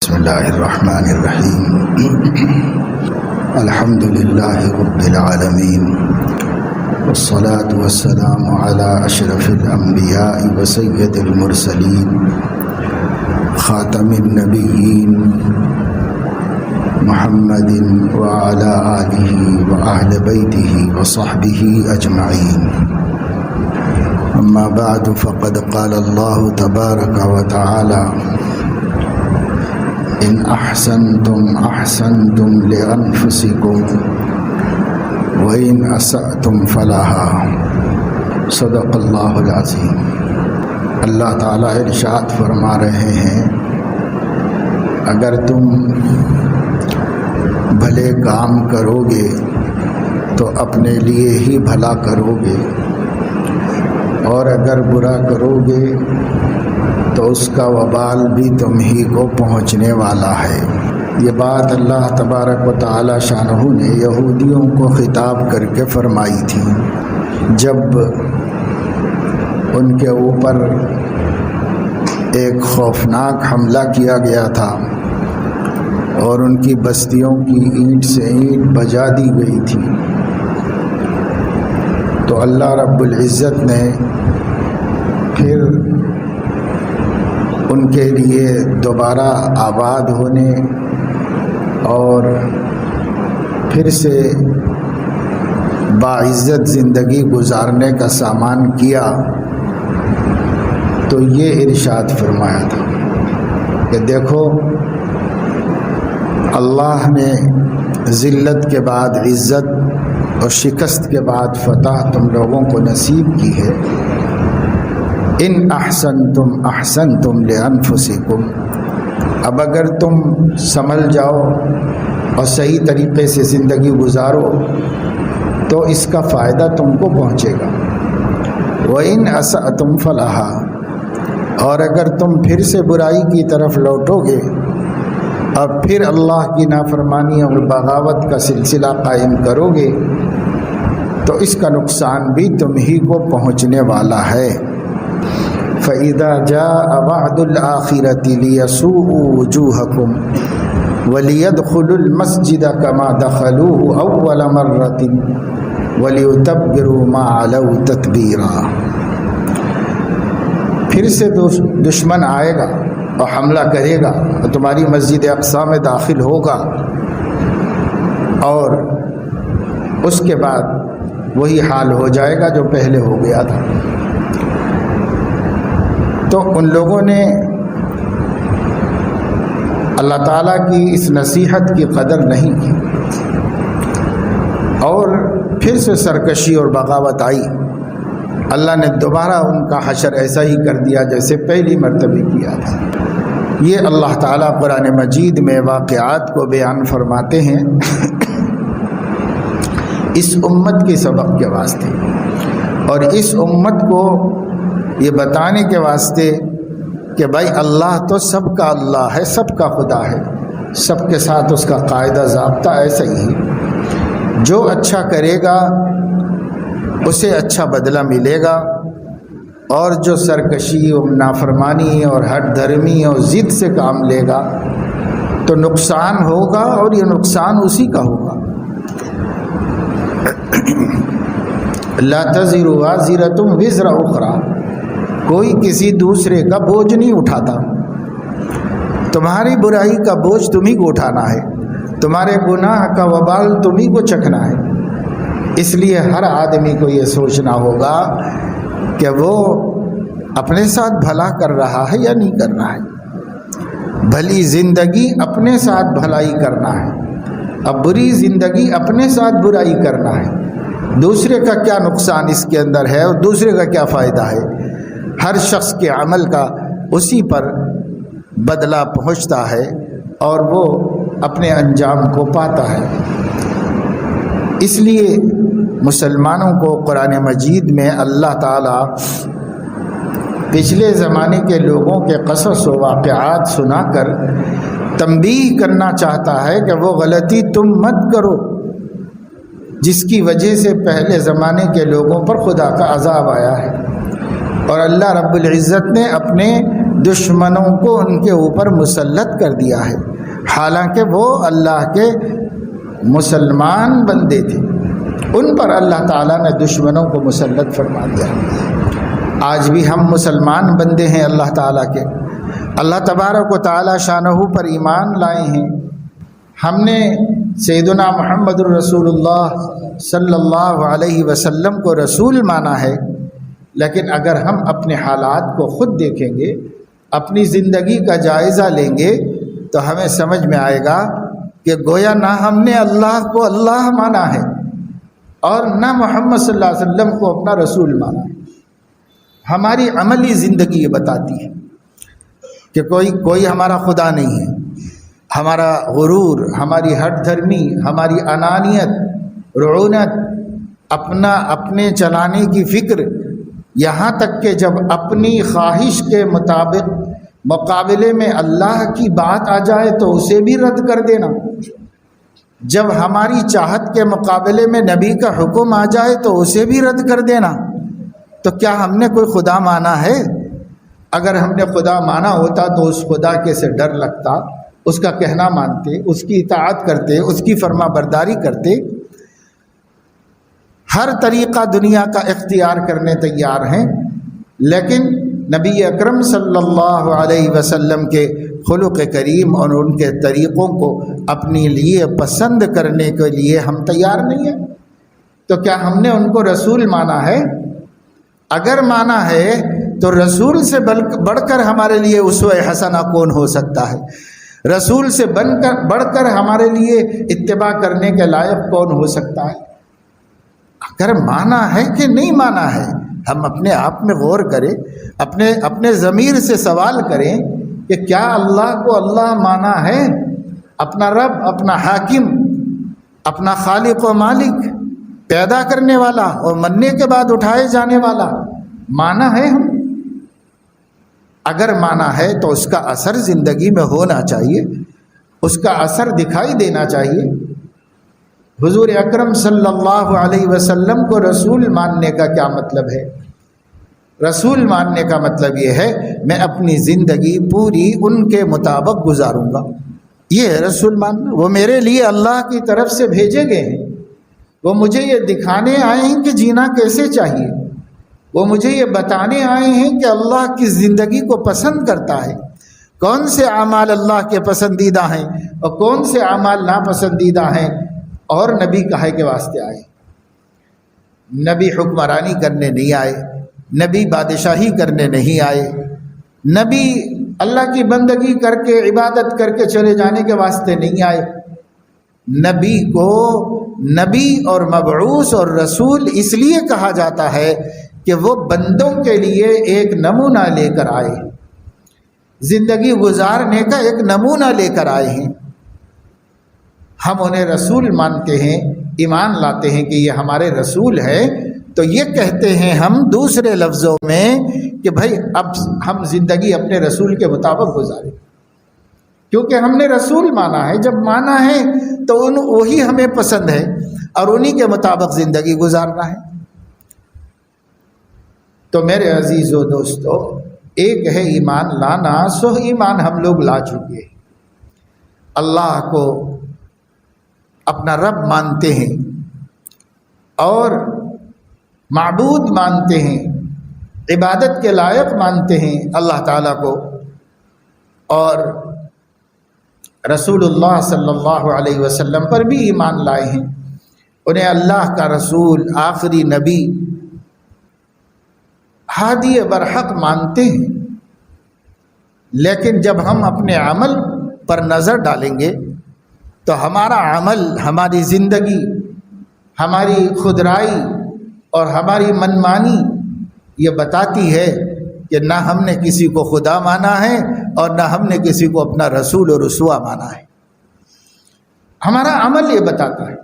بسم اللہ الرحمن الرحیم الحمد للہ رب العالمین والصلاة والسلام علی اشرف الانبیاء وسید المرسلین خاتم النبیین محمد وعلى آلہ وأہل بیتہ وصحبہ اجمعین. اما بعد فقد قال اللہ تبارک وتعالی ان احسنتم احسنتم لانفسکم وان اسأتم فلها. صدق اللہ العظیم. اللہ تعالیٰ ارشاد فرما رہے ہیں اگر تم بھلے کام کرو گے تو اپنے لیے ہی بھلا کرو گے، اور اگر برا کرو گے تو اس کا وبال بھی تم ہی کو پہنچنے والا ہے. یہ بات اللہ تبارک و تعالی شانہ نے یہودیوں کو خطاب کر کے فرمائی تھی جب ان کے اوپر ایک خوفناک حملہ کیا گیا تھا اور ان کی بستیوں کی اینٹ سے اینٹ بجا دی گئی تھی. تو اللہ رب العزت نے پھر ان کے لیے دوبارہ آباد ہونے اور پھر سے باعزت زندگی گزارنے کا سامان کیا. تو یہ ارشاد فرمایا تھا کہ دیکھو اللہ نے ذلت کے بعد عزت اور شکست کے بعد فتح تم لوگوں کو نصیب کی ہے. ان احسنتم احسنتم لانفسکم. اب اگر تم سنبھل جاؤ اور صحیح طریقے سے زندگی گزارو تو اس کا فائدہ تم کو پہنچے گا. وَإِنْ أَسَأْتُمْ فَلَهَا. اور اگر تم پھر سے برائی کی طرف لوٹو گے اور پھر اللہ کی نافرمانی اور بغاوت کا سلسلہ قائم کرو گے تو اس کا نقصان بھی تم ہی کو پہنچنے والا ہے. فَإِذَا جَاءَ وَعْدُ الْآخِرَةِ لِيَسُوءُوا وُجُوهَكُمْ وَلِيَدْخُلُوا الْمَسْجِدَ كَمَا دَخَلُوهُ أَوَّلَ مَرَّةٍ وَلِيُتَبِّرُوا مَا عَلَوْا تَتْبِيرًا. پھر سے دشمن آئے گا اور حملہ کرے گا اور تمہاری مسجد اقصیٰ میں داخل ہوگا، اور اس کے بعد وہی حال ہو جائے گا جو پہلے ہو گیا تھا. تو ان لوگوں نے اللہ تعالیٰ کی اس نصیحت کی قدر نہیں کی اور پھر سے سرکشی اور بغاوت آئی. اللہ نے دوبارہ ان کا حشر ایسا ہی کر دیا جیسے پہلی مرتبہ کیا تھا. یہ اللہ تعالیٰ قرآن مجید میں واقعات کو بیان فرماتے ہیں اس امت کے سبق کے واسطے، اور اس امت کو یہ بتانے کے واسطے کہ بھائی اللہ تو سب کا اللہ ہے، سب کا خدا ہے، سب کے ساتھ اس کا قاعدہ ضابطہ ایسا ہی ہے. جو اچھا کرے گا اسے اچھا بدلہ ملے گا، اور جو سرکشی اور نافرمانی اور ہٹ دھرمی اور ضد سے کام لے گا تو نقصان ہوگا، اور یہ نقصان اسی کا ہوگا. لا تزر وازرۃ وزر اخری. کوئی کسی دوسرے کا بوجھ نہیں اٹھاتا. تمہاری برائی کا بوجھ تمہیں کو اٹھانا ہے، تمہارے گناہ کا وبال تمہیں کو چکھنا ہے. اس لیے ہر آدمی کو یہ سوچنا ہوگا کہ وہ اپنے ساتھ بھلا کر رہا ہے یا نہیں کر رہا ہے. بھلی زندگی اپنے ساتھ بھلائی کرنا ہے، اب بری زندگی اپنے ساتھ برائی کرنا ہے. دوسرے کا کیا نقصان اس کے اندر ہے اور دوسرے کا کیا فائدہ ہے. ہر شخص کے عمل کا اسی پر بدلہ پہنچتا ہے اور وہ اپنے انجام کو پاتا ہے. اس لیے مسلمانوں کو قرآن مجید میں اللہ تعالیٰ پچھلے زمانے کے لوگوں کے قصص و واقعات سنا کر تنبیہ کرنا چاہتا ہے کہ وہ غلطی تم مت کرو جس کی وجہ سے پہلے زمانے کے لوگوں پر خدا کا عذاب آیا ہے. اور اللہ رب العزت نے اپنے دشمنوں کو ان کے اوپر مسلط کر دیا ہے، حالانکہ وہ اللہ کے مسلمان بندے تھے، ان پر اللہ تعالیٰ نے دشمنوں کو مسلط فرما دیا۔ آج بھی ہم مسلمان بندے ہیں اللہ تعالیٰ کے، اللہ تبارک و تعالیٰ شانہ پر ایمان لائے ہیں، ہم نے سیدنا محمد الرسول اللہ صلی اللہ علیہ وسلم کو رسول مانا ہے، لیکن اگر ہم اپنے حالات کو خود دیکھیں گے، اپنی زندگی کا جائزہ لیں گے، تو ہمیں سمجھ میں آئے گا کہ گویا نہ ہم نے اللہ کو اللہ مانا ہے اور نہ محمد صلی اللہ علیہ وسلم کو اپنا رسول مانا ہے۔ ہماری عملی زندگی یہ بتاتی ہے کہ کوئی ہمارا خدا نہیں ہے۔ ہمارا غرور، ہماری ہٹ دھرمی، ہماری انانیت، رعونت، اپنے چلانے کی فکر، یہاں تک کہ جب اپنی خواہش کے مطابق مقابلے میں اللہ کی بات آ جائے تو اسے بھی رد کر دینا، جب ہماری چاہت کے مقابلے میں نبی کا حکم آ جائے تو اسے بھی رد کر دینا، تو کیا ہم نے کوئی خدا مانا ہے؟ اگر ہم نے خدا مانا ہوتا تو اس خدا کے سے ڈر لگتا، اس کا کہنا مانتے، اس کی اطاعت کرتے، اس کی فرما برداری کرتے، ہر طریقہ دنیا کا اختیار کرنے تیار ہیں، لیکن نبی اکرم صلی اللہ علیہ وسلم کے خلق کریم اور ان کے طریقوں کو اپنے لیے پسند کرنے کے لیے ہم تیار نہیں ہیں، تو کیا ہم نے ان کو رسول مانا ہے؟ اگر مانا ہے تو رسول سے بڑھ کر ہمارے لیے اسوہ حسنہ کون ہو سکتا ہے؟ رسول سے بڑھ کر ہمارے لیے اتباع کرنے کے لائق کون ہو سکتا ہے؟ اگر مانا ہے کہ نہیں مانا ہے، ہم اپنے آپ میں غور کریں، اپنے ضمیر سے سوال کریں کہ کیا اللہ کو اللہ مانا ہے؟ اپنا رب، اپنا حاکم، اپنا خالق و مالک، پیدا کرنے والا اور مرنے کے بعد اٹھائے جانے والا مانا ہے ہم؟ اگر مانا ہے تو اس کا اثر زندگی میں ہونا چاہیے، اس کا اثر دکھائی دینا چاہیے۔ حضور اکرم صلی اللہ علیہ وسلم کو رسول ماننے کا کیا مطلب ہے؟ رسول ماننے کا مطلب یہ ہے میں اپنی زندگی پوری ان کے مطابق گزاروں گا، یہ ہے رسول ماننا۔ وہ میرے لیے اللہ کی طرف سے بھیجے گئے ہیں، وہ مجھے یہ دکھانے آئے ہیں کہ جینا کیسے چاہیے، وہ مجھے یہ بتانے آئے ہیں کہ اللہ کی زندگی کو پسند کرتا ہے، کون سے اعمال اللہ کے پسندیدہ ہیں اور کون سے اعمال ناپسندیدہ ہیں، اور نبی کہے کے واسطے آئے۔ نبی حکمرانی کرنے نہیں آئے، نبی بادشاہی کرنے نہیں آئے، نبی اللہ کی بندگی کر کے عبادت کر کے چلے جانے کے واسطے نہیں آئے۔ نبی کو نبی اور مبعوث اور رسول اس لیے کہا جاتا ہے کہ وہ بندوں کے لیے ایک نمونہ لے کر آئے، زندگی گزارنے کا ایک نمونہ لے کر آئے ہیں۔ ہم انہیں رسول مانتے ہیں، ایمان لاتے ہیں کہ یہ ہمارے رسول ہے، تو یہ کہتے ہیں ہم دوسرے لفظوں میں کہ بھائی اب ہم زندگی اپنے رسول کے مطابق گزاریں، کیونکہ ہم نے رسول مانا ہے۔ جب مانا ہے تو وہی ہمیں پسند ہے اور انہی کے مطابق زندگی گزارنا ہے۔ تو میرے عزیزو دوستو، ایک ہے ایمان لانا، سو ایمان ہم لوگ لا چکے ہیں، اللہ کو اپنا رب مانتے ہیں اور معبود مانتے ہیں، عبادت کے لائق مانتے ہیں اللہ تعالیٰ کو، اور رسول اللہ صلی اللہ علیہ وسلم پر بھی ایمان لائے ہیں، انہیں اللہ کا رسول، آخری نبی، ہادی برحق مانتے ہیں۔ لیکن جب ہم اپنے عمل پر نظر ڈالیں گے تو ہمارا عمل، ہماری زندگی، ہماری خودرائی اور ہماری منمانی یہ بتاتی ہے کہ نہ ہم نے کسی کو خدا مانا ہے اور نہ ہم نے کسی کو اپنا رسول اور اسوہ مانا ہے۔ ہمارا عمل یہ بتاتا ہے،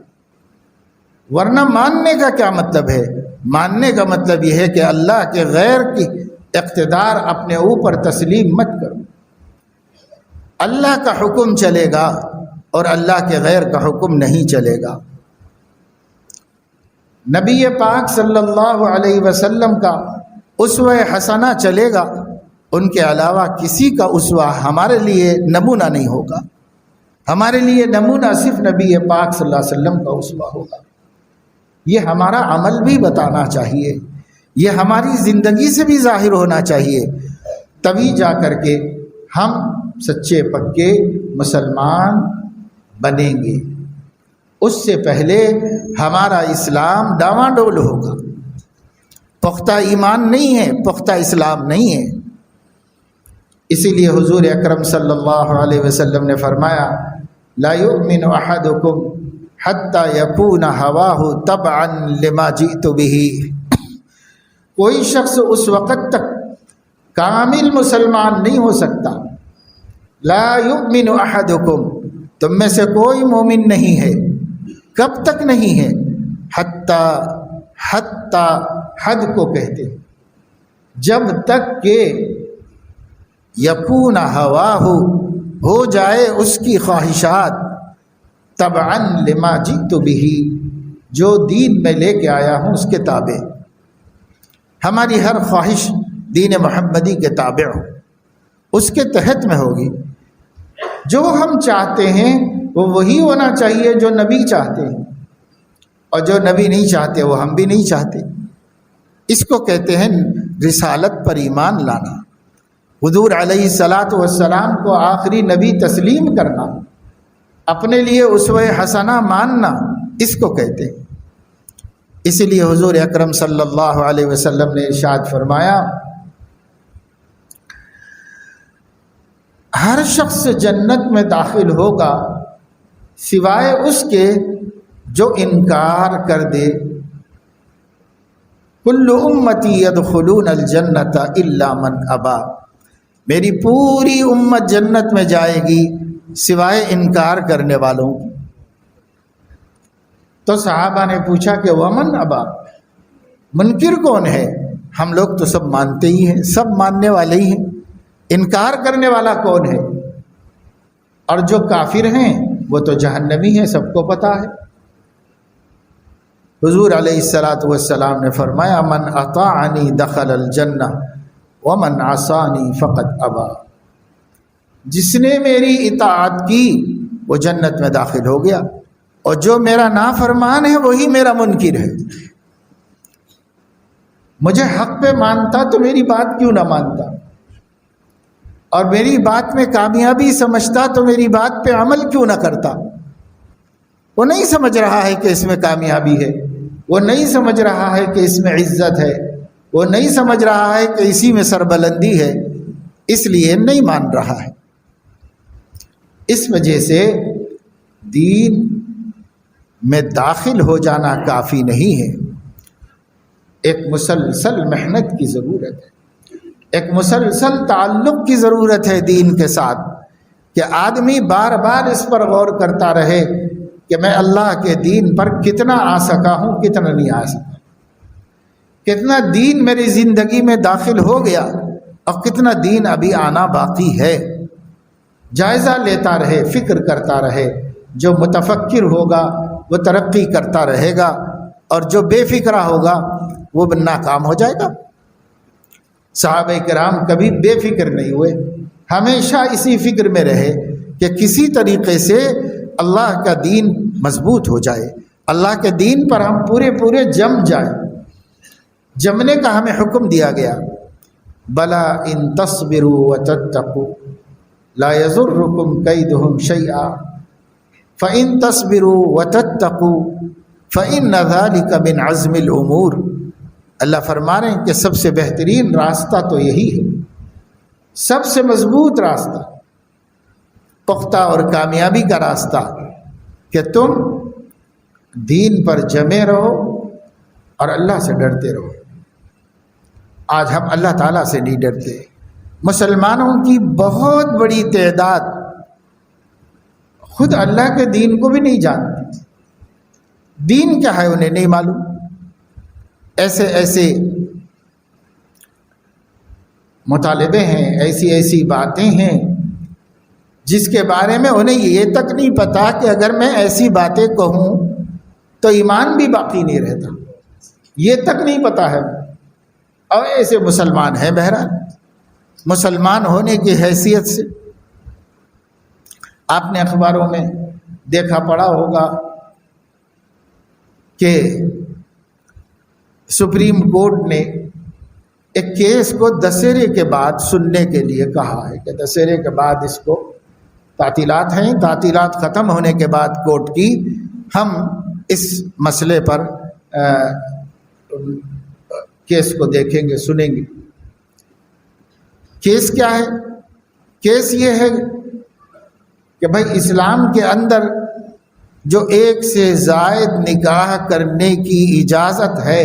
ورنہ ماننے کا کیا مطلب ہے؟ ماننے کا مطلب یہ ہے کہ اللہ کے غیر کی اقتدار اپنے اوپر تسلیم مت کرو، اللہ کا حکم چلے گا اور اللہ کے غیر کا حکم نہیں چلے گا۔ نبی پاک صلی اللہ علیہ وسلم کا اسوہ حسنہ چلے گا ان کے علاوہ کسی کا اسوہ ہمارے لیے نمونہ نہیں ہوگا. ہمارے لیے نمونہ صرف نبی پاک صلی اللہ علیہ وسلم کا اسوہ ہوگا. یہ ہمارا عمل بھی بتانا چاہیے، یہ ہماری زندگی سے بھی ظاہر ہونا چاہیے، تبھی جا کر کے ہم سچے پکے مسلمان بنیں گے. اس سے پہلے ہمارا اسلام ڈاواڈول ہوگا. پختہ ایمان نہیں ہے، پختہ اسلام نہیں ہے. اسی لیے حضور اکرم صلی اللہ علیہ وسلم نے فرمایا لا یؤمن احدکم حتی یکون ہواہ تبعا لما جئت بہ. کوئی شخص اس وقت تک کامل مسلمان نہیں ہو سکتا. لا یؤمن احدکم، تم میں سے کوئی مومن نہیں ہے. کب تک نہیں ہے؟ حتی حد کو کہتے ہیں، جب تک کہ یکون ہواہ ہو جائے اس کی خواہشات تبعا لما جئت بہ، جو دین میں لے کے آیا ہوں اس کے تابع. ہماری ہر خواہش دین محمدی کے تابع ہو، اس کے تحت میں ہوگی. جو ہم چاہتے ہیں وہ وہی ہونا چاہیے جو نبی چاہتے ہیں، اور جو نبی نہیں چاہتے وہ ہم بھی نہیں چاہتے. اس کو کہتے ہیں رسالت پر ایمان لانا، حضور علیہ الصلاۃ والسلام کو آخری نبی تسلیم کرنا، اپنے لیے اسوہ حسنہ ماننا، اس کو کہتے ہیں. اسی لیے حضور اکرم صلی اللہ علیہ وسلم نے ارشاد فرمایا ہر شخص جنت میں داخل ہوگا سوائے اس کے جو انکار کر دے. کل امتی یدخلون الجنت الا من ابا، میری پوری امت جنت میں جائے گی سوائے انکار کرنے والوں. تو صحابہ نے پوچھا کہ ومن ابا، منکر کون ہے؟ ہم لوگ تو سب مانتے ہی ہیں، سب ماننے والے ہی ہیں، انکار کرنے والا کون ہے؟ اور جو کافر ہیں وہ تو جہنمی ہیں، سب کو پتہ ہے. حضور علیہ الصلاۃ والسلام نے فرمایا من اطاعنی دخل الجنہ ومن عصانی فقد ابا، جس نے میری اطاعت کی وہ جنت میں داخل ہو گیا، اور جو میرا نافرمان ہے وہی میرا منکر ہے. مجھے حق پہ مانتا تو میری بات کیوں نہ مانتا، اور میری بات میں کامیابی سمجھتا تو میری بات پہ عمل کیوں نہ کرتا. وہ نہیں سمجھ رہا ہے کہ اس میں کامیابی ہے، وہ نہیں سمجھ رہا ہے کہ اس میں عزت ہے، وہ نہیں سمجھ رہا ہے کہ اسی میں سربلندی ہے، اس لیے نہیں مان رہا ہے. اس وجہ سے دین میں داخل ہو جانا کافی نہیں ہے. ایک مسلسل محنت کی ضرورت ہے، ایک مسلسل تعلق کی ضرورت ہے دین کے ساتھ، کہ آدمی بار بار اس پر غور کرتا رہے کہ میں اللہ کے دین پر کتنا آ سکا ہوں، کتنا نہیں آ سکا، کتنا دین میری زندگی میں داخل ہو گیا اور کتنا دین ابھی آنا باقی ہے. جائزہ لیتا رہے، فکر کرتا رہے. جو متفکر ہوگا وہ ترقی کرتا رہے گا، اور جو بے فکرہ ہوگا وہ ناکام ہو جائے گا. صحابہ کرام کبھی بے فکر نہیں ہوئے، ہمیشہ اسی فکر میں رہے کہ کسی طریقے سے اللہ کا دین مضبوط ہو جائے، اللہ کے دین پر ہم پورے جم جائیں. جمنے کا ہمیں حکم دیا گیا، بلا ان تصبروا وتتقوا لا یضرکم کیدہم شیئا فَإِن تَصْبِرُوا وَتَتَّقُوا فَإِنَّ ذَلِكَ مِنْ عَزْمِ الْأُمُورِ. اللہ فرما رہے ہیں کہ سب سے بہترین راستہ تو یہی ہے، سب سے مضبوط راستہ، پختہ اور کامیابی کا راستہ، کہ تم دین پر جمے رہو اور اللہ سے ڈرتے رہو. آج ہم اللہ تعالیٰ سے نہیں ڈرتے. مسلمانوں کی بہت بڑی تعداد خود اللہ کے دین کو بھی نہیں جانتی. دین کیا ہے انہیں نہیں معلوم. ایسے مطالبے ہیں، ایسی باتیں ہیں جس کے بارے میں انہیں یہ تک نہیں پتا کہ اگر میں ایسی باتیں کہوں تو ایمان بھی باقی نہیں رہتا، یہ تک نہیں پتا ہے. اور ایسے مسلمان ہیں بہرحال. مسلمان ہونے کی حیثیت سے آپ نے اخباروں میں دیکھا پڑھا ہوگا کہ سپریم کورٹ نے ایک کیس کو دسہرے کے بعد سننے کے لیے کہا ہے کہ دسہرے کے بعد اس کو تعطیلات ہیں، تعطیلات ختم ہونے کے بعد کورٹ کی ہم اس مسئلے پر کیس کو دیکھیں گے، سنیں گے۔ کیس کیا ہے؟ کیس یہ ہے کہ بھائی اسلام کے اندر جو ایک سے زائد نکاح کرنے کی اجازت ہے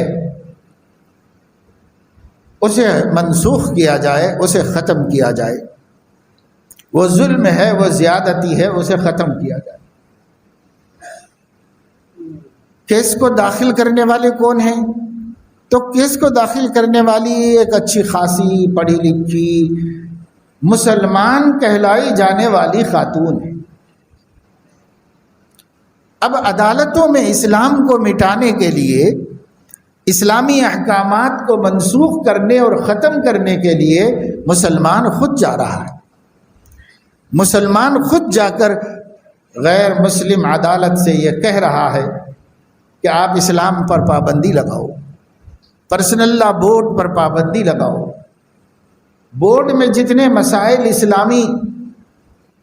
اسے منسوخ کیا جائے، اسے ختم کیا جائے۔ وہ ظلم ہے، وہ زیادتی ہے، اسے ختم کیا جائے۔ کیس کو داخل کرنے والے کون ہیں؟ تو کیس کو داخل کرنے والی ایک اچھی خاصی پڑھی لکھی مسلمان کہلائی جانے والی خاتون ہے۔ اب عدالتوں میں اسلام کو مٹانے کے لیے، اسلامی احکامات کو منسوخ کرنے اور ختم کرنے کے لیے مسلمان خود جا رہا ہے۔ مسلمان خود جا کر غیر مسلم عدالت سے یہ کہہ رہا ہے کہ آپ اسلام پر پابندی لگاؤ، پرسنل لا بورڈ پر پابندی لگاؤ۔ بورڈ میں جتنے مسائل اسلامی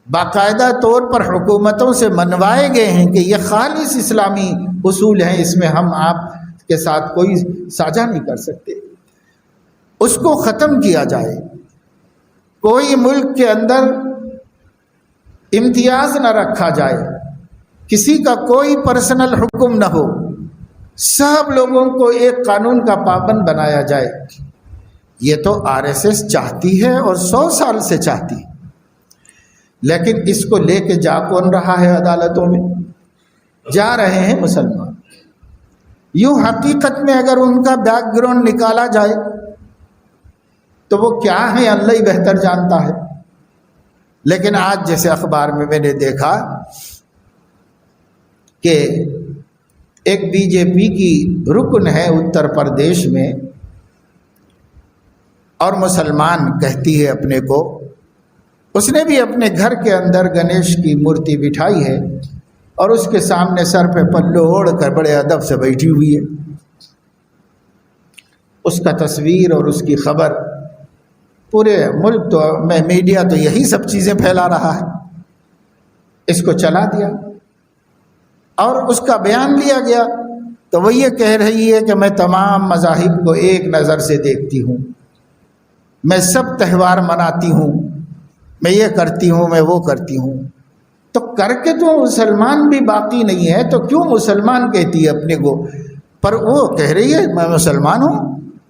باقاعدہ طور پر حکومتوں سے منوائے گئے ہیں کہ یہ خالص اسلامی اصول ہیں، اس میں ہم آپ کے ساتھ کوئی ساجھا نہیں کر سکتے، اس کو ختم کیا جائے۔ کوئی ملک کے اندر امتیاز نہ رکھا جائے، کسی کا کوئی پرسنل حکم نہ ہو، سب لوگوں کو ایک قانون کا پابند بنایا جائے۔ یہ تو RSS چاہتی ہے اور 100 سال سے چاہتی ہے، لیکن اس کو لے کے جا کون رہا ہے عدالتوں میں؟ جا رہے ہیں مسلمان۔ یوں حقیقت میں اگر ان کا بیک گراؤنڈ نکالا جائے تو وہ کیا ہے اللہ ہی بہتر جانتا ہے۔ لیکن آج جیسے اخبار میں نے دیکھا کہ ایک BJP کی رکن ہے اتر پردیش میں، اور مسلمان کہتی ہے اپنے کو، اس نے بھی اپنے گھر کے اندر گنیش کی مورتی بٹھائی ہے اور اس کے سامنے سر پہ پلو اوڑھ کر بڑے ادب سے بیٹھی ہوئی ہے۔ اس کا تصویر اور اس کی خبر پورے ملک تو میں میڈیا تو یہی سب چیزیں پھیلا رہا ہے، اس کو چلا دیا اور اس کا بیان لیا گیا تو وہ یہ کہہ رہی ہے کہ میں تمام مذاہب کو ایک نظر سے دیکھتی ہوں، میں سب تہوار مناتی ہوں، میں یہ کرتی ہوں، میں وہ کرتی ہوں۔ تو کر کے تو مسلمان بھی باقی نہیں ہے، تو کیوں مسلمان کہتی ہے اپنے کو؟ پر وہ کہہ رہی ہے میں مسلمان ہوں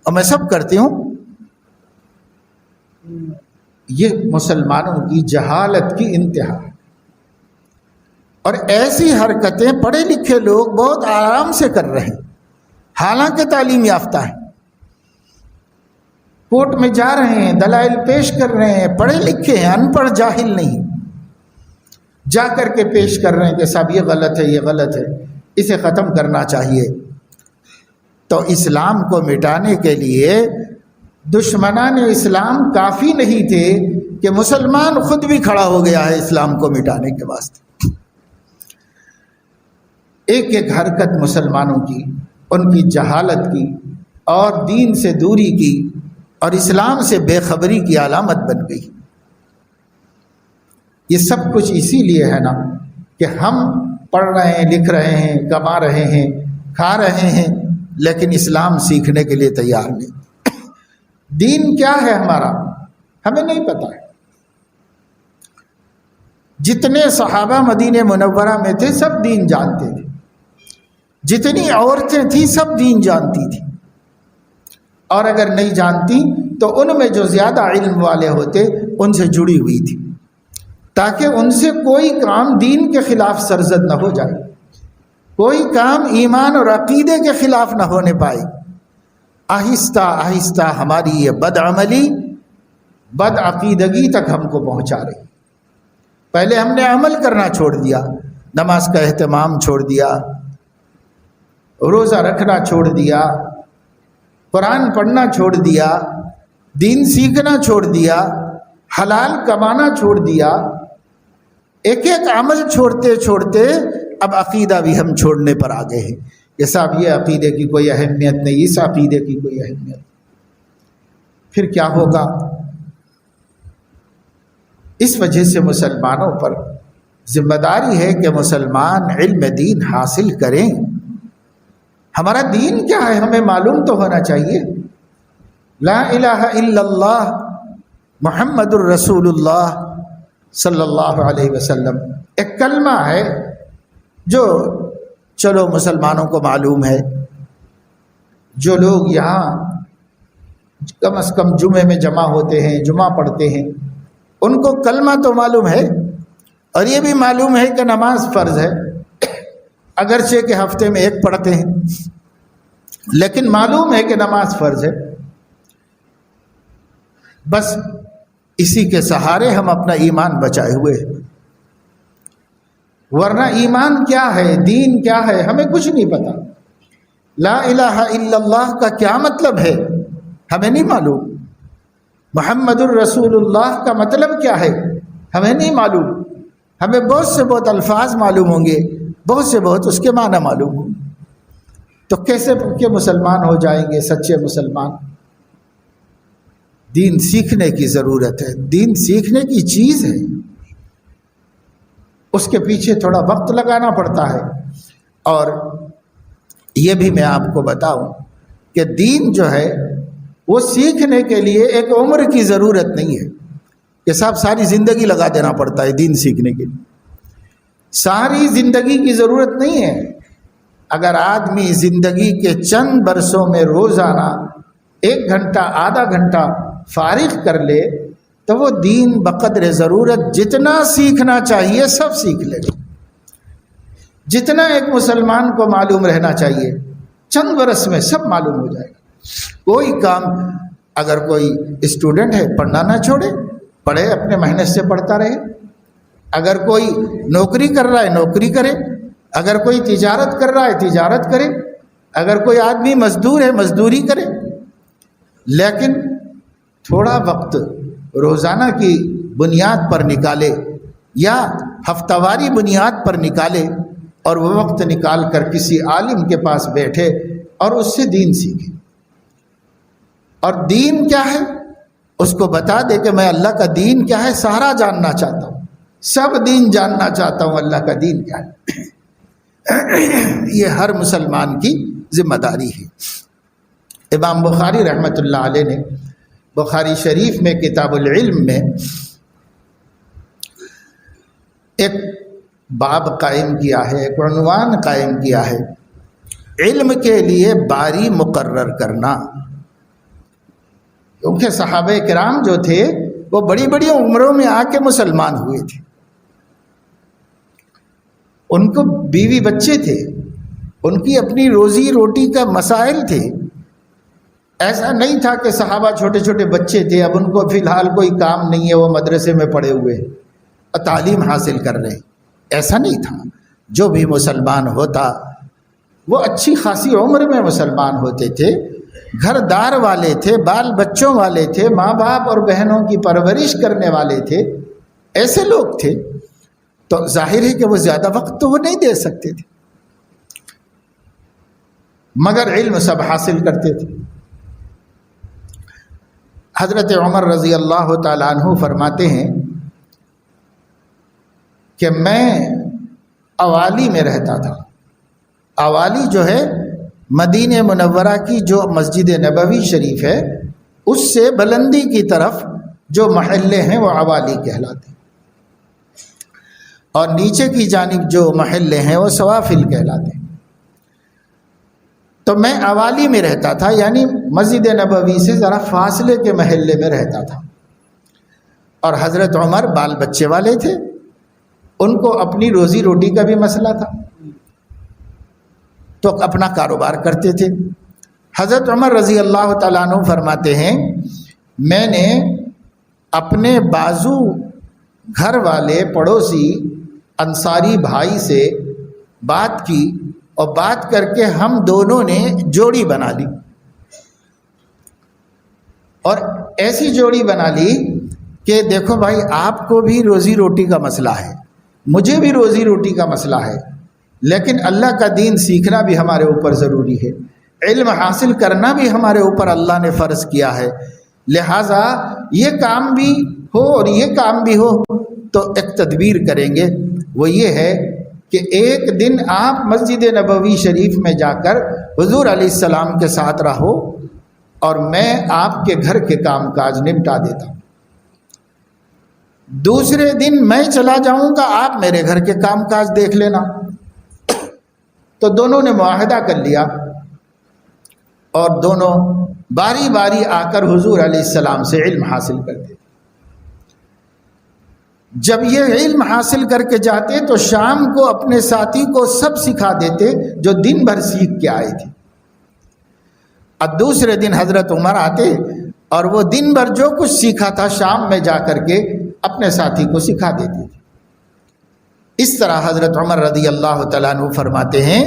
اور میں سب کرتی ہوں۔ یہ مسلمانوں کی جہالت کی انتہا ہے، اور ایسی حرکتیں پڑھے لکھے لوگ بہت آرام سے کر رہے ہیں، حالانکہ تعلیم یافتہ ہیں، کورٹ میں جا رہے ہیں، دلائل پیش کر رہے ہیں، پڑھے لکھے ہیں، ان پڑھ جاہل نہیں، جا کر کے پیش کر رہے ہیں کہ صاحب یہ غلط ہے، یہ غلط ہے، اسے ختم کرنا چاہیے۔ تو اسلام کو مٹانے کے لیے دشمنان اسلام کافی نہیں تھے کہ مسلمان خود بھی کھڑا ہو گیا ہے اسلام کو مٹانے کے واسطے۔ ایک ایک حرکت مسلمانوں کی، ان کی جہالت کی اور دین سے دوری کی اور اسلام سے بے خبری کی علامت بن گئی۔ یہ سب کچھ اسی لیے ہے نا کہ ہم پڑھ رہے ہیں، لکھ رہے ہیں، کما رہے ہیں، کھا رہے ہیں، لیکن اسلام سیکھنے کے لیے تیار نہیں۔ دین کیا ہے ہمارا ہمیں نہیں پتہ ہے۔ جتنے صحابہ مدینہ منورہ میں تھے سب دین جانتے تھے، جتنی عورتیں تھیں سب دین جانتی تھیں، اور اگر نہیں جانتی تو ان میں جو زیادہ علم والے ہوتے ان سے جڑی ہوئی تھی، تاکہ ان سے کوئی کام دین کے خلاف سرزد نہ ہو جائے، کوئی کام ایمان اور عقیدے کے خلاف نہ ہونے پائے۔ آہستہ آہستہ ہماری یہ بدعملی، بد عقیدگی تک ہم کو پہنچا رہی۔ پہلے ہم نے عمل کرنا چھوڑ دیا، نماز کا اہتمام چھوڑ دیا، روزہ رکھنا چھوڑ دیا، قرآن پڑھنا چھوڑ دیا، دین سیکھنا چھوڑ دیا، حلال کمانا چھوڑ دیا، ایک ایک عمل چھوڑتے چھوڑتے اب عقیدہ بھی ہم چھوڑنے پر آ گئے ہیں کہ صاحب یہ عقیدے کی کوئی اہمیت نہیں، اس عقیدے کی کوئی اہمیت۔ پھر کیا ہوگا؟ اس وجہ سے مسلمانوں پر ذمہ داری ہے کہ مسلمان علم دین حاصل کریں۔ ہمارا دین کیا ہے ہمیں معلوم تو ہونا چاہیے۔ لا الہ الا اللہ محمد الرسول اللہ صلی اللہ علیہ وسلم ایک کلمہ ہے جو چلو مسلمانوں کو معلوم ہے، جو لوگ یہاں کم از کم جمعے میں جمع ہوتے ہیں، جمعہ پڑھتے ہیں، ان کو کلمہ تو معلوم ہے، اور یہ بھی معلوم ہے کہ نماز فرض ہے، اگرچہ کہ ہفتے میں ایک پڑھتے ہیں، لیکن معلوم ہے کہ نماز فرض ہے۔ بس اسی کے سہارے ہم اپنا ایمان بچائے ہوئے ہیں، ورنہ ایمان کیا ہے، دین کیا ہے، ہمیں کچھ نہیں پتا۔ لا الہ الا اللہ کا کیا مطلب ہے ہمیں نہیں معلوم، محمد الرسول اللہ کا مطلب کیا ہے ہمیں نہیں معلوم۔ ہمیں بہت سے بہت الفاظ معلوم ہوں گے، بہت سے بہت اس کے معنی معلوم ہوں گے، تو کیسے کہ مسلمان ہو جائیں گے سچے مسلمان؟ دین سیکھنے کی ضرورت ہے، دین سیکھنے کی چیز ہے، اس کے پیچھے تھوڑا وقت لگانا پڑتا ہے۔ اور یہ بھی میں آپ کو بتاؤں کہ دین جو ہے وہ سیکھنے کے لیے ایک عمر کی ضرورت نہیں ہے کہ صاحب ساری زندگی لگا دینا پڑتا ہے دین سیکھنے کے لیے، ساری زندگی کی ضرورت نہیں ہے۔ اگر آدمی زندگی کے چند برسوں میں روزانہ 1 گھنٹہ آدھا گھنٹہ فارغ کر لے تو وہ دین بقدر ضرورت جتنا سیکھنا چاہیے سب سیکھ لے گا۔ جتنا ایک مسلمان کو معلوم رہنا چاہیے چند برس میں سب معلوم ہو جائے گا۔ کوئی کام اگر کوئی اسٹوڈنٹ ہے پڑھنا نہ چھوڑے، پڑھے، اپنے محنت سے پڑھتا رہے۔ اگر کوئی نوکری کر رہا ہے نوکری کرے، اگر کوئی تجارت کر رہا ہے تجارت کرے، اگر کوئی آدمی مزدور ہے مزدوری کرے، لیکن تھوڑا وقت روزانہ کی بنیاد پر نکالے یا ہفتہ واری بنیاد پر نکالے، اور وہ وقت نکال کر کسی عالم کے پاس بیٹھے اور اس سے دین سیکھے۔ اور دین کیا ہے اس کو بتا دے کہ میں اللہ کا دین کیا ہے سارا جاننا چاہتا ہوں، سب دین جاننا چاہتا ہوں، اللہ کا دین کیا ہے۔ یہ ہر مسلمان کی ذمہ داری ہے۔ امام بخاری رحمۃ اللہ علیہ نے بخاری شریف میں کتاب العلم میں ایک باب قائم کیا ہے، ایک عنوان قائم کیا ہے، علم کے لیے باری مقرر کرنا۔ کیونکہ صحابہ کرام جو تھے وہ بڑی بڑی عمروں میں آ کے مسلمان ہوئے تھے، ان کو بیوی بچے تھے، ان کی اپنی روزی روٹی کا مسائل تھے۔ ایسا نہیں تھا کہ صحابہ چھوٹے چھوٹے بچے تھے، اب ان کو فی الحال کوئی کام نہیں ہے، وہ مدرسے میں پڑھے ہوئے اور تعلیم حاصل کر رہے ہیں، ایسا نہیں تھا۔ جو بھی مسلمان ہوتا وہ اچھی خاصی عمر میں مسلمان ہوتے تھے، گھر دار والے تھے، بال بچوں والے تھے، ماں باپ اور بہنوں کی پرورش کرنے والے تھے، ایسے لوگ تھے، تو ظاہر ہے کہ وہ زیادہ وقت تو وہ نہیں دے سکتے تھے، مگر علم سب حاصل کرتے تھے۔ حضرت عمر رضی اللہ تعالیٰ عنہ فرماتے ہیں کہ میں اوالی میں رہتا تھا۔ اوالی جو ہے مدینہ منورہ کی جو مسجد نبوی شریف ہے اس سے بلندی کی طرف جو محلے ہیں وہ اوالی کہلاتے ہیں، اور نیچے کی جانب جو محلے ہیں وہ سوافل کہلاتے ہیں۔ تو میں اوالی میں رہتا تھا، یعنی مسجد نبوی سے ذرا فاصلے کے محلے میں رہتا تھا، اور حضرت عمر بال بچے والے تھے، ان کو اپنی روزی روٹی کا بھی مسئلہ تھا، تو اپنا کاروبار کرتے تھے۔ حضرت عمر رضی اللہ تعالیٰ عنہ فرماتے ہیں میں نے اپنے بازو گھر والے پڑوسی انصاری بھائی سے بات کی، اور بات کر کے ہم دونوں نے جوڑی بنا لی، اور ایسی جوڑی بنا لی کہ دیکھو بھائی آپ کو بھی روزی روٹی کا مسئلہ ہے، مجھے بھی روزی روٹی کا مسئلہ ہے، لیکن اللہ کا دین سیکھنا بھی ہمارے اوپر ضروری ہے، علم حاصل کرنا بھی ہمارے اوپر اللہ نے فرض کیا ہے، لہٰذا یہ کام بھی ہو اور یہ کام بھی ہو تو ایک تدبیر کریں گے، وہ یہ ہے کہ ایک دن آپ مسجد نبوی شریف میں جا کر حضور علیہ السلام کے ساتھ رہو اور میں آپ کے گھر کے کام کاج نمٹا دیتا ہوں، دوسرے دن میں چلا جاؤں گا، آپ میرے گھر کے کام کاج دیکھ لینا۔ تو دونوں نے معاہدہ کر لیا اور دونوں باری باری آ کر حضور علیہ السلام سے علم حاصل کرتے۔ جب یہ علم حاصل کر کے جاتے تو شام کو اپنے ساتھی کو سب سکھا دیتے جو دن بھر سیکھ کے آئے تھے۔ اب دوسرے دن حضرت عمر آتے اور وہ دن بھر جو کچھ سیکھا تھا شام میں جا کر کے اپنے ساتھی کو سکھا دیتے تھے۔ اس طرح حضرت عمر رضی اللہ تعالیٰ عنہ فرماتے ہیں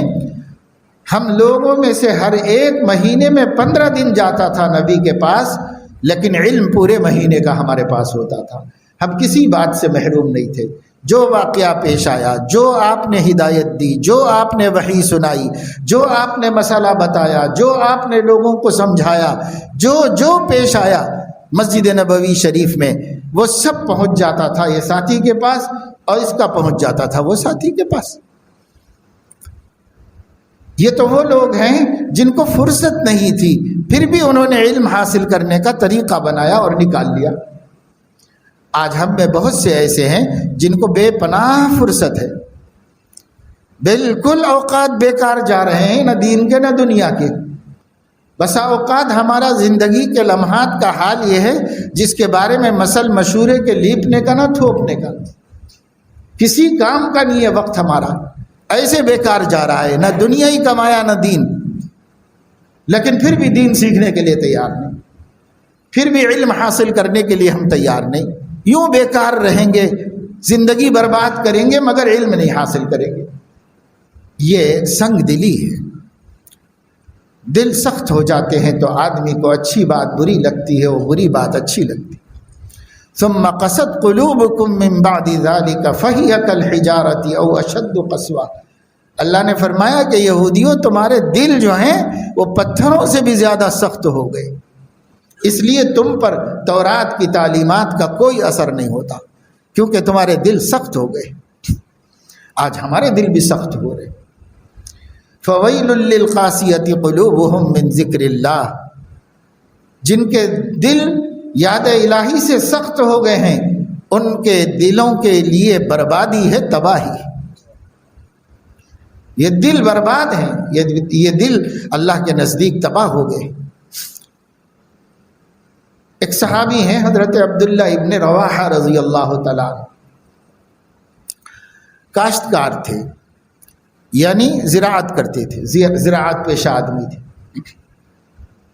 ہم لوگوں میں سے ہر ایک مہینے میں 15 دن جاتا تھا نبی کے پاس، لیکن علم پورے مہینے کا ہمارے پاس ہوتا تھا، ہم کسی بات سے محروم نہیں تھے۔ جو واقعہ پیش آیا، جو آپ نے ہدایت دی، جو آپ نے وحی سنائی، جو آپ نے مسئلہ بتایا، جو آپ نے لوگوں کو سمجھایا، جو پیش آیا مسجد نبوی شریف میں، وہ سب پہنچ جاتا تھا یہ ساتھی کے پاس اور اس کا پہنچ جاتا تھا وہ ساتھی کے پاس۔ یہ تو وہ لوگ ہیں جن کو فرصت نہیں تھی، پھر بھی انہوں نے علم حاصل کرنے کا طریقہ بنایا اور نکال لیا۔ آج ہم میں بہت سے ایسے ہیں جن کو بے پناہ فرصت ہے، بالکل اوقات بیکار جا رہے ہیں، نہ دین کے نہ دنیا کے۔ بسا اوقات ہمارا زندگی کے لمحات کا حال یہ ہے جس کے بارے میں مسل مشورے کے لیپنے کا نہ تھوپنے کا، کسی کام کا نہیں ہے وقت ہمارا، ایسے بیکار جا رہا ہے، نہ دنیا ہی کمایا نہ دین، لیکن پھر بھی دین سیکھنے کے لیے تیار نہیں، پھر بھی علم حاصل کرنے کے لیے ہم تیار نہیں، یوں بیکار رہیں گے، زندگی برباد کریں گے مگر علم نہیں حاصل کریں گے۔ یہ سنگ دلی ہے، دل سخت ہو جاتے ہیں تو آدمی کو اچھی بات بری لگتی ہے، وہ بری بات اچھی لگتی ہے۔ ثم قست قلوبکم من بعد ذلک فہی کالحجارۃ او اشد قسوہ، اللہ نے فرمایا کہ یہودیوں تمہارے دل جو ہیں وہ پتھروں سے بھی زیادہ سخت ہو گئے، اس لیے تم پر تورات کی تعلیمات کا کوئی اثر نہیں ہوتا کیونکہ تمہارے دل سخت ہو گئے۔ آج ہمارے دل بھی سخت ہو رہے۔ فویل للقاسیۃ قلوبہم من ذکر اللہ، جن کے دل یاد الہی سے سخت ہو گئے ہیں ان کے دلوں کے لیے بربادی ہے، تباہی۔ یہ دل برباد ہیں، یہ دل اللہ کے نزدیک تباہ ہو گئے۔ ایک صحابی ہیں حضرت عبداللہ ابن رواحہ رضی اللہ تعالیٰ، کاشتکار تھے، یعنی زراعت کرتے تھے، زراعت پیشہ آدمی تھے،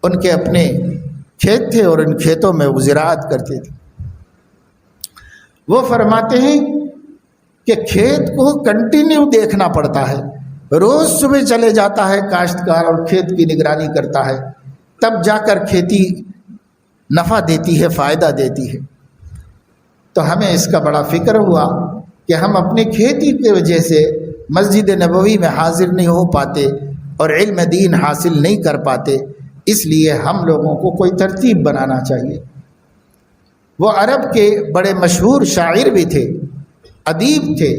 ان کے اپنے کھیت تھے اور ان کھیتوں میں وہ زراعت کرتے تھے۔ وہ فرماتے ہیں کہ کھیت کو کنٹینیو دیکھنا پڑتا ہے، روز صبح چلے جاتا ہے کاشتکار اور کھیت کی نگرانی کرتا ہے، تب جا کر کھیتی نفع دیتی ہے، فائدہ دیتی ہے۔ تو ہمیں اس کا بڑا فکر ہوا کہ ہم اپنے کھیتی کی وجہ سے مسجد نبوی میں حاضر نہیں ہو پاتے اور علم دین حاصل نہیں کر پاتے، اس لیے ہم لوگوں کو کوئی ترتیب بنانا چاہیے۔ وہ عرب کے بڑے مشہور شاعر بھی تھے، ادیب تھے،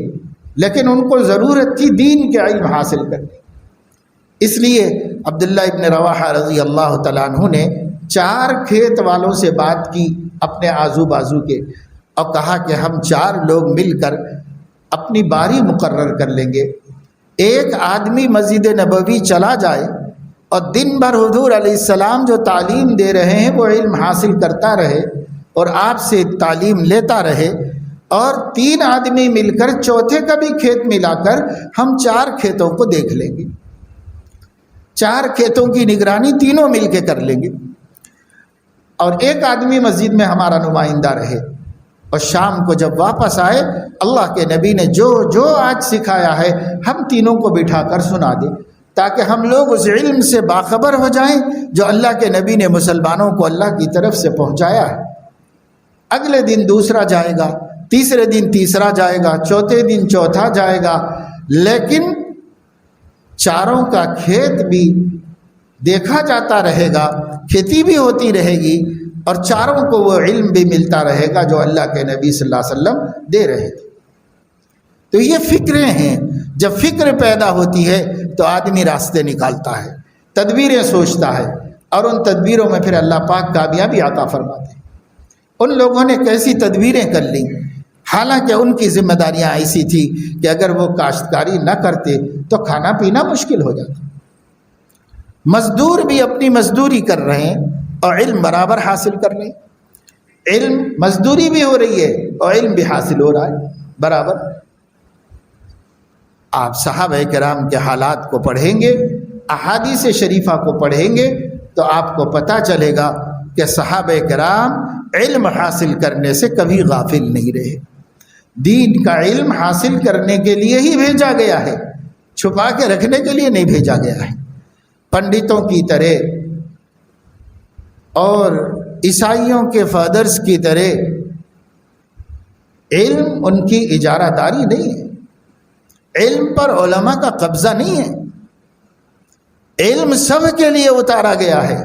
لیکن ان کو ضرورت تھی دین کے علم حاصل کرنے، اس لیے عبداللہ ابن رواحہ رضی اللہ تعالیٰ عنہ نے 4 کھیت والوں سے بات کی اپنے آزو بازو کے، اور کہا کہ ہم 4 لوگ مل کر اپنی باری مقرر کر لیں گے، ایک آدمی مسجد نبوی چلا جائے اور دن بھر حضور علیہ السلام جو تعلیم دے رہے ہیں وہ علم حاصل کرتا رہے اور آپ سے تعلیم لیتا رہے، اور 3 آدمی مل کر چوتھے کا بھی کھیت ملا کر ہم 4 کھیتوں کو دیکھ لیں گے، 4 کھیتوں کی نگرانی تینوں مل کے کر لیں گے، اور ایک آدمی مسجد میں ہمارا نمائندہ رہے، اور شام کو جب واپس آئے اللہ کے نبی نے جو آج سکھایا ہے ہم تینوں کو بٹھا کر سنا دے تاکہ ہم لوگ اس علم سے باخبر ہو جائیں جو اللہ کے نبی نے مسلمانوں کو اللہ کی طرف سے پہنچایا ہے۔ اگلے دن دوسرا جائے گا، تیسرے دن تیسرا جائے گا، چوتھے دن چوتھا جائے گا، لیکن چاروں کا کھیت بھی دیکھا جاتا رہے گا، کھیتی بھی ہوتی رہے گی، اور چاروں کو وہ علم بھی ملتا رہے گا جو اللہ کے نبی صلی اللہ علیہ وسلم دے رہے تھے۔ تو یہ فکریں ہیں، جب فکر پیدا ہوتی ہے تو آدمی راستے نکالتا ہے، تدبیریں سوچتا ہے، اور ان تدبیروں میں پھر اللہ پاک کامیابی عطا فرماتے ہیں۔ ان لوگوں نے کیسی تدبیریں کر لیں، حالانکہ ان کی ذمہ داریاں ایسی تھی کہ اگر وہ کاشتکاری نہ کرتے تو کھانا پینا مشکل ہو جاتا۔ مزدور بھی اپنی مزدوری کر رہے ہیں اور علم برابر حاصل کر رہے ہیں، علم مزدوری بھی ہو رہی ہے اور علم بھی حاصل ہو رہا ہے برابر۔ آپ صحابہ کرام کے حالات کو پڑھیں گے، احادیث شریفہ کو پڑھیں گے تو آپ کو پتہ چلے گا کہ صحابہ کرام علم حاصل کرنے سے کبھی غافل نہیں رہے۔ دین کا علم حاصل کرنے کے لیے ہی بھیجا گیا ہے، چھپا کے رکھنے کے لیے نہیں بھیجا گیا ہے۔ پنڈتوں کی طرح اور عیسائیوں کے فادرز کی طرح علم ان کی اجارہ داری نہیں ہے، علم پر علماء کا قبضہ نہیں ہے، علم سب کے لیے اتارا گیا ہے،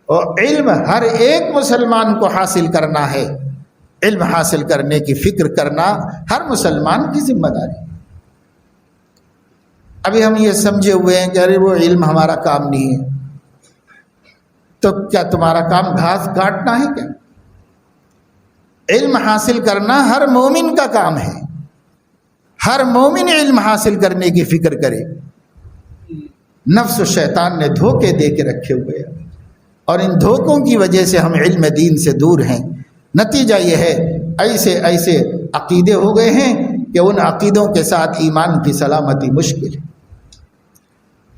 اور علم ہر ایک مسلمان کو حاصل کرنا ہے۔ علم حاصل کرنے کی فکر کرنا ہر مسلمان کی ذمہ داری ہے۔ ابھی ہم یہ سمجھے ہوئے ہیں کہ ارے وہ علم ہمارا کام نہیں ہے، تو کیا تمہارا کام گھاس کاٹنا ہے کیا؟ علم حاصل کرنا ہر مومن کا کام ہے، ہر مومن علم حاصل کرنے کی فکر کرے۔ نفس و شیطان نے دھوکے دے کے رکھے ہوئے ہیں، اور ان دھوکوں کی وجہ سے ہم علم دین سے دور ہیں۔ نتیجہ یہ ہے ایسے ایسے عقیدے ہو گئے ہیں کہ ان عقیدوں کے ساتھ ایمان کی سلامتی مشکل ہے۔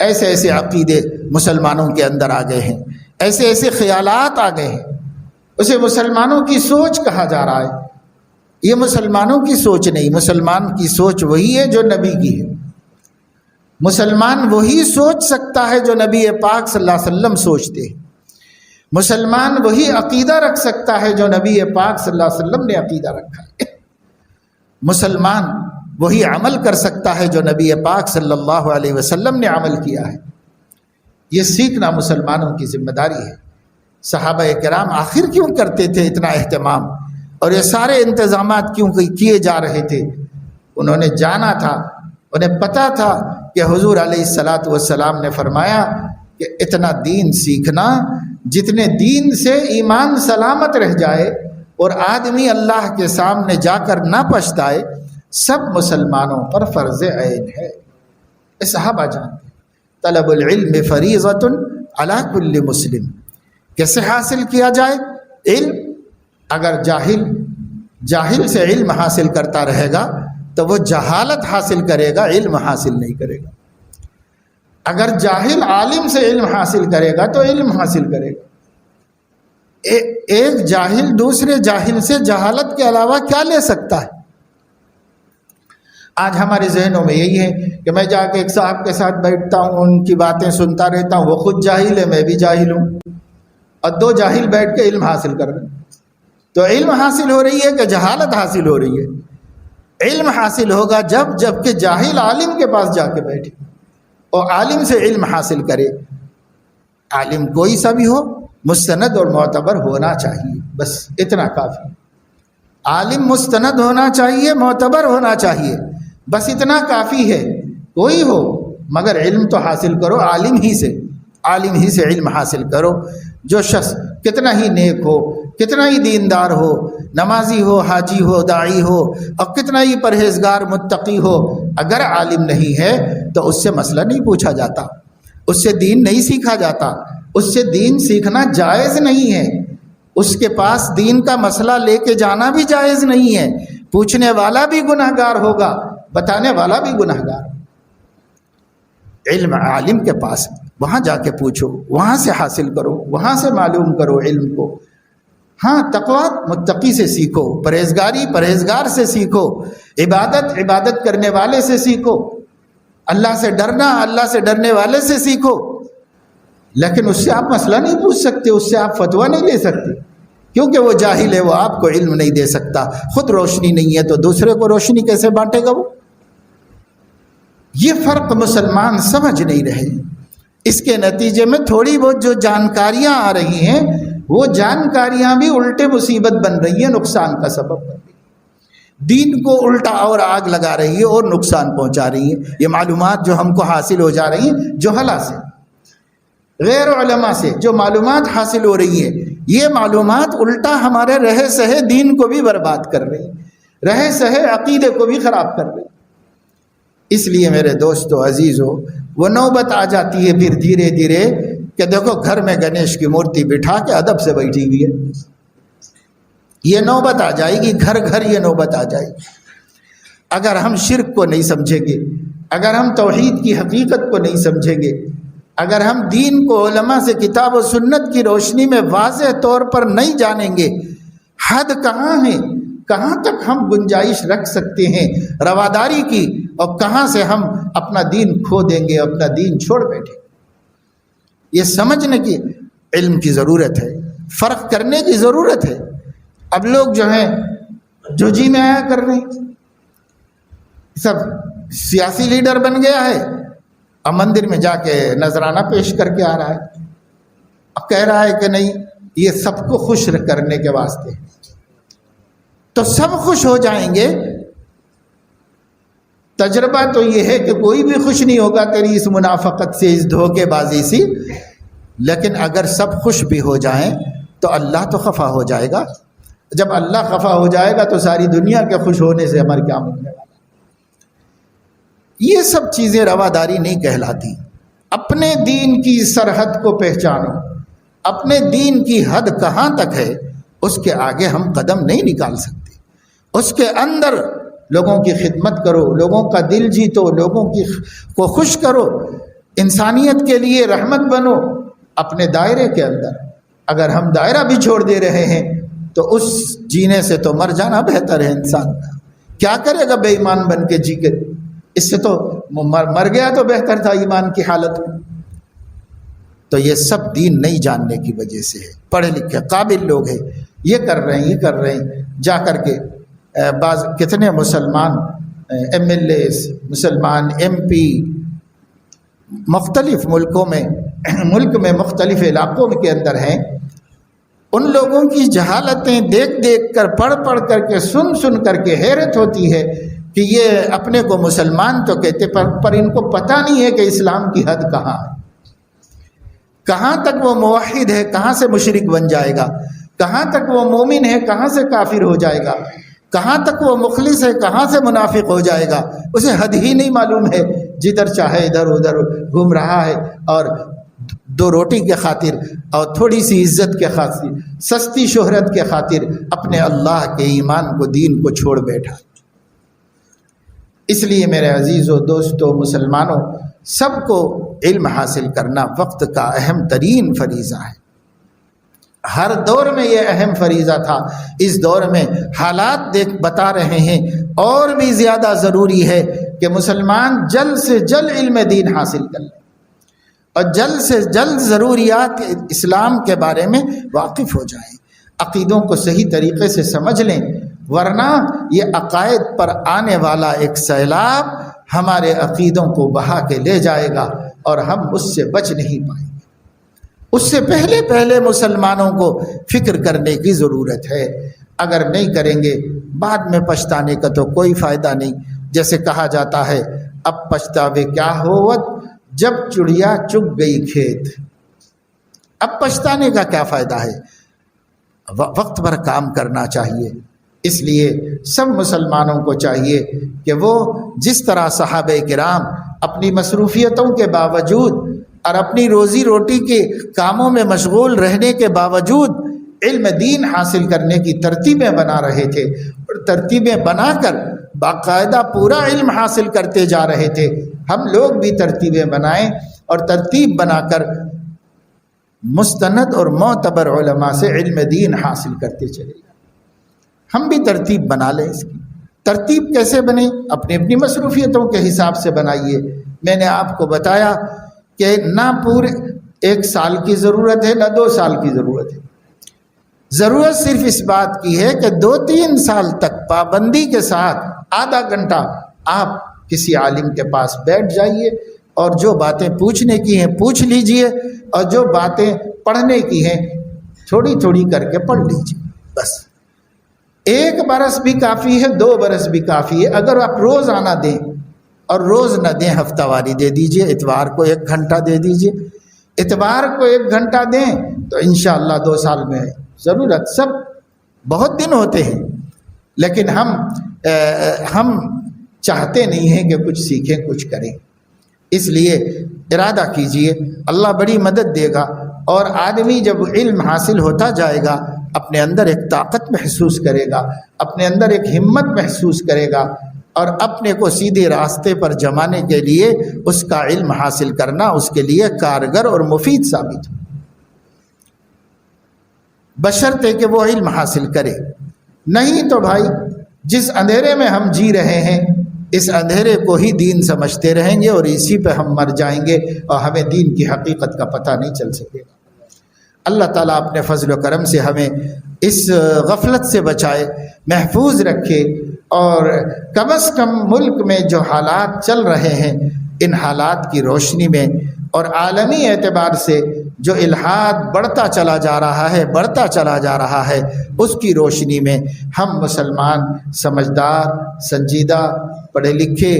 ایسے ایسے عقیدے مسلمانوں کے اندر آ گئے ہیں، ایسے ایسے خیالات آ گئے ہیں، اسے مسلمانوں کی سوچ کہا جا رہا ہے۔ یہ مسلمانوں کی سوچ نہیں، مسلمان کی سوچ وہی ہے جو نبی کی ہے۔ مسلمان وہی سوچ سکتا ہے جو نبی پاک صلی اللہ علیہ وسلم سوچتے ہیں۔ مسلمان وہی عقیدہ رکھ سکتا ہے جو نبی پاک صلی اللہ علیہ وسلم نے عقیدہ رکھا ہے۔ مسلمان وہی عمل کر سکتا ہے جو نبی پاک صلی اللہ علیہ وسلم نے عمل کیا ہے۔ یہ سیکھنا مسلمانوں کی ذمہ داری ہے۔ صحابہ کرام آخر کیوں کرتے تھے اتنا اہتمام، اور یہ سارے انتظامات کیوں کیے جا رہے تھے؟ انہوں نے جانا تھا، انہیں پتہ تھا کہ حضور علیہ السلام نے فرمایا کہ اتنا دین سیکھنا جتنے دین سے ایمان سلامت رہ جائے اور آدمی اللہ کے سامنے جا کر نہ پچھتائے، سب مسلمانوں پر فرض عین ہے۔ صحابہ جانتے ہیں طلب العلم فریضۃ علی کل مسلم۔ کیسے حاصل کیا جائے علم؟ اگر جاہل سے علم حاصل کرتا رہے گا تو وہ جہالت حاصل کرے گا، علم حاصل نہیں کرے گا۔ اگر جاہل عالم سے علم حاصل کرے گا تو علم حاصل کرے گا۔ ایک جاہل دوسرے جاہل سے جہالت کے علاوہ کیا لے سکتا ہے؟ آج ہمارے ذہنوں میں یہی ہے کہ میں جا کے ایک صاحب کے ساتھ بیٹھتا ہوں، ان کی باتیں سنتا رہتا ہوں، وہ خود جاہل ہے، میں بھی جاہل ہوں، اور دو جاہل بیٹھ کے علم حاصل کر رہے ہیں۔ تو علم حاصل ہو رہی ہے کہ جہالت حاصل ہو رہی ہے؟ علم حاصل ہوگا جب کہ جاہل عالم کے پاس جا کے بیٹھے اور عالم سے علم حاصل کرے۔ عالم کوئی سا بھی ہو، مستند اور معتبر ہونا چاہیے، بس اتنا کافی۔ عالم مستند ہونا چاہیے، معتبر ہونا چاہیے، بس اتنا کافی ہے۔ کوئی ہو مگر علم تو حاصل کرو، عالم ہی سے علم حاصل کرو۔ جو شخص کتنا ہی نیک ہو، کتنا ہی دیندار ہو، نمازی ہو، حاجی ہو، داعی ہو، اور کتنا ہی پرہیزگار متقی ہو، اگر عالم نہیں ہے تو اس سے مسئلہ نہیں پوچھا جاتا، اس سے دین نہیں سیکھا جاتا، اس سے دین سیکھنا جائز نہیں ہے، اس کے پاس دین کا مسئلہ لے کے جانا بھی جائز نہیں ہے۔ پوچھنے والا بھی گنہگار ہوگا، بتانے والا بھی گنہگار۔ علم عالم کے پاس، وہاں جا کے پوچھو، وہاں سے حاصل کرو، وہاں سے معلوم کرو علم کو۔ ہاں، تقویٰ متقی سے سیکھو، پرہیزگاری پرہیزگار سے سیکھو، عبادت کرنے والے سے سیکھو۔ اللہ سے ڈرنا اللہ سے ڈرنے والے سے سیکھو، لیکن اس سے آپ مسئلہ نہیں پوچھ سکتے، اس سے آپ فتویٰ نہیں لے سکتے، کیونکہ وہ جاہل ہے، وہ آپ کو علم نہیں دے سکتا، خود روشنی نہیں ہے تو دوسرے کو روشنی کیسے بانٹے گا وہ؟ یہ فرق مسلمان سمجھ نہیں رہے۔ اس کے نتیجے میں تھوڑی بہت جو جانکاریاں آ رہی ہیں وہ جانکاریاں بھی الٹے مصیبت بن رہی ہیں، نقصان کا سبب بن رہی ہیں، دین کو الٹا اور آگ لگا رہی ہے اور نقصان پہنچا رہی ہیں۔ یہ معلومات جو ہم کو حاصل ہو جا رہی ہیں جہلا سے، غیر علماء سے جو معلومات حاصل ہو رہی ہے، یہ معلومات الٹا ہمارے رہے سہے دین کو بھی برباد کر رہی ہیں، رہے سہے عقیدے کو بھی خراب کر رہی ہیں۔ اس لیے میرے دوستو عزیزو، وہ نوبت آ جاتی ہے پھر دھیرے دھیرے کہ دیکھو گھر میں گنیش کی مورتی بٹھا کے ادب سے بیٹھی ہوئی ہے، یہ نوبت آ جائے گی، گھر گھر یہ نوبت آ جائے گی۔ اگر ہم شرک کو نہیں سمجھیں گے، اگر ہم توحید کی حقیقت کو نہیں سمجھیں گے، اگر ہم دین کو علماء سے کتاب و سنت کی روشنی میں واضح طور پر نہیں جانیں گے، حد کہاں ہے، کہاں تک ہم گنجائش رکھ سکتے ہیں رواداری کی، اور کہاں سے ہم اپنا دین کھو دیں گے، اپنا دین چھوڑ بیٹھیں۔ یہ سمجھنے کی علم کی ضرورت ہے، فرق کرنے کی ضرورت ہے۔ اب لوگ جو ہیں جو جی میں آیا کر رہے ہیں، سب سیاسی لیڈر بن گیا ہے، اب مندر میں جا کے نذرانہ پیش کر کے آ رہا ہے، اب کہہ رہا ہے کہ نہیں یہ سب کو خوش کرنے کے واسطے، تو سب خوش ہو جائیں گے۔ تجربہ تو یہ ہے کہ کوئی بھی خوش نہیں ہوگا تیری اس منافقت سے، اس دھوکے بازی سے، لیکن اگر سب خوش بھی ہو جائیں تو اللہ تو خفا ہو جائے گا۔ جب اللہ خفا ہو جائے گا تو ساری دنیا کے خوش ہونے سے ہمارے کیا ملنے والا؟ یہ سب چیزیں رواداری نہیں کہلاتی۔ اپنے دین کی سرحد کو پہچانو، اپنے دین کی حد کہاں تک ہے، اس کے آگے ہم قدم نہیں نکال سکتے۔ اس کے اندر لوگوں کی خدمت کرو، لوگوں کا دل جیتو، لوگوں کو خوش کرو، انسانیت کے لیے رحمت بنو اپنے دائرے کے اندر۔ اگر ہم دائرہ بھی چھوڑ دے رہے ہیں تو اس جینے سے تو مر جانا بہتر ہے انسان کا۔ کیا کرے گا بے ایمان بن کے جی کے؟ اس سے تو مر گیا تو بہتر تھا ایمان کی حالت میں۔ تو یہ سب دین نہیں جاننے کی وجہ سے ہے۔ پڑھے لکھے قابل لوگ ہیں، یہ کر رہے ہیں، یہ کر رہے ہیں، جا کر کے بعض کتنے مسلمان ایم ایل اے، مسلمان ایم پی مختلف ملک میں مختلف علاقوں کے اندر ہیں، ان لوگوں کی جہالتیں دیکھ دیکھ کر، پڑھ پڑھ کر کے، سن کر کے حیرت ہوتی ہے کہ یہ اپنے کو مسلمان تو کہتے پر ان کو پتہ نہیں ہے کہ اسلام کی حد کہاں ہے، کہاں تک وہ موحد ہے، کہاں سے مشرک بن جائے گا، کہاں تک وہ مومن ہے، کہاں سے کافر ہو جائے گا، کہاں تک وہ مخلص ہے، کہاں سے منافق ہو جائے گا، اسے حد ہی نہیں معلوم ہے، جدھر چاہے ادھر ادھر گھوم رہا ہے، اور دو روٹی کے خاطر اور تھوڑی سی عزت کے خاطر، سستی شہرت کے خاطر اپنے اللہ کے ایمان کو، دین کو چھوڑ بیٹھا۔ اس لیے میرے عزیزو دوستو مسلمانوں، سب کو علم حاصل کرنا وقت کا اہم ترین فریضہ ہے۔ ہر دور میں یہ اہم فریضہ تھا، اس دور میں حالات بتا رہے ہیں اور بھی زیادہ ضروری ہے کہ مسلمان جلد سے جلد علم دین حاصل کر لیں اور جلد سے جلد ضروریات اسلام کے بارے میں واقف ہو جائیں، عقیدوں کو صحیح طریقے سے سمجھ لیں، ورنہ یہ عقائد پر آنے والا ایک سیلاب ہمارے عقیدوں کو بہا کے لے جائے گا اور ہم اس سے بچ نہیں پائیں گے۔ اس سے پہلے مسلمانوں کو فکر کرنے کی ضرورت ہے۔ اگر نہیں کریں گے بعد میں پچھتانے کا تو کوئی فائدہ نہیں۔ جیسے کہا جاتا ہے اب پچھتاوے کیا ہوت جب چڑیا چگ گئی کھیت، اب پچھتانے کا کیا فائدہ ہے؟ وقت پر کام کرنا چاہیے۔ اس لیے سب مسلمانوں کو چاہیے کہ وہ جس طرح صحابہ کرام اپنی مصروفیتوں کے باوجود اور اپنی روزی روٹی کے کاموں میں مشغول رہنے کے باوجود علم دین حاصل کرنے کی ترتیبیں بنا رہے تھے، اور ترتیبیں بنا کر باقاعدہ پورا علم حاصل کرتے جا رہے تھے، ہم لوگ بھی ترتیبیں بنائیں اور ترتیب بنا کر مستند اور معتبر علماء سے علم دین حاصل کرتے چلے جائیں۔ ہم بھی ترتیب بنا لیں، اس کی ترتیب کیسے بنے؟ اپنی اپنی مصروفیتوں کے حساب سے بنائیے۔ میں نے آپ کو بتایا کہ نہ پورے 1 سال کی ضرورت ہے، نہ 2 سال کی ضرورت ہے، ضرورت صرف اس بات کی ہے کہ 2-3 سال تک پابندی کے ساتھ آدھا گھنٹہ آپ کسی عالم کے پاس بیٹھ جائیے اور جو باتیں پوچھنے کی ہیں پوچھ لیجئے، اور جو باتیں پڑھنے کی ہیں تھوڑی تھوڑی کر کے پڑھ لیجئے۔ بس 1 برس بھی کافی ہے، 2 برس بھی کافی ہے۔ اگر آپ روز آنا دیں اور روز نہ دیں، ہفتہ واری دے دیجئے، اتوار کو 1 گھنٹہ دے دیجئے، اتوار کو 1 گھنٹہ دیں تو انشاءاللہ 2 سال میں ضرورت سب بہت دن ہوتے ہیں، لیکن ہم چاہتے نہیں ہیں کہ کچھ سیکھیں کچھ کریں، اس لیے ارادہ کیجئے، اللہ بڑی مدد دے گا۔ اور آدمی جب علم حاصل ہوتا جائے گا اپنے اندر ایک طاقت محسوس کرے گا، اپنے اندر ایک ہمت محسوس کرے گا، اور اپنے کو سیدھے راستے پر جمانے کے لیے اس کا علم حاصل کرنا اس کے لیے کارگر اور مفید ثابت ہو، بشرطے کہ وہ علم حاصل کرے۔ نہیں تو بھائی جس اندھیرے میں ہم جی رہے ہیں اس اندھیرے کو ہی دین سمجھتے رہیں گے اور اسی پہ ہم مر جائیں گے اور ہمیں دین کی حقیقت کا پتہ نہیں چل سکے گا۔ اللہ تعالیٰ اپنے فضل و کرم سے ہمیں اس غفلت سے بچائے، محفوظ رکھے، اور کم از کم ملک میں جو حالات چل رہے ہیں ان حالات کی روشنی میں اور عالمی اعتبار سے جو الحاد بڑھتا چلا جا رہا ہے اس کی روشنی میں ہم مسلمان سمجھدار، سنجیدہ، پڑھے لکھے،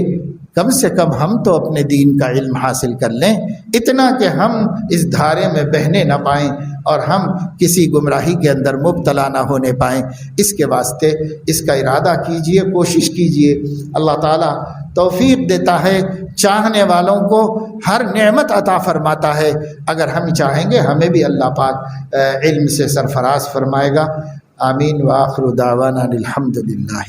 کم سے کم ہم تو اپنے دین کا علم حاصل کر لیں، اتنا کہ ہم اس دھارے میں بہنے نہ پائیں اور ہم کسی گمراہی کے اندر مبتلا نہ ہونے پائیں۔ اس کے واسطے اس کا ارادہ کیجئے، کوشش کیجئے۔ اللہ تعالیٰ توفیق دیتا ہے، چاہنے والوں کو ہر نعمت عطا فرماتا ہے، اگر ہم چاہیں گے ہمیں بھی اللہ پاک علم سے سرفراز فرمائے گا۔ آمین وآخر دعوانا الحمد للہ۔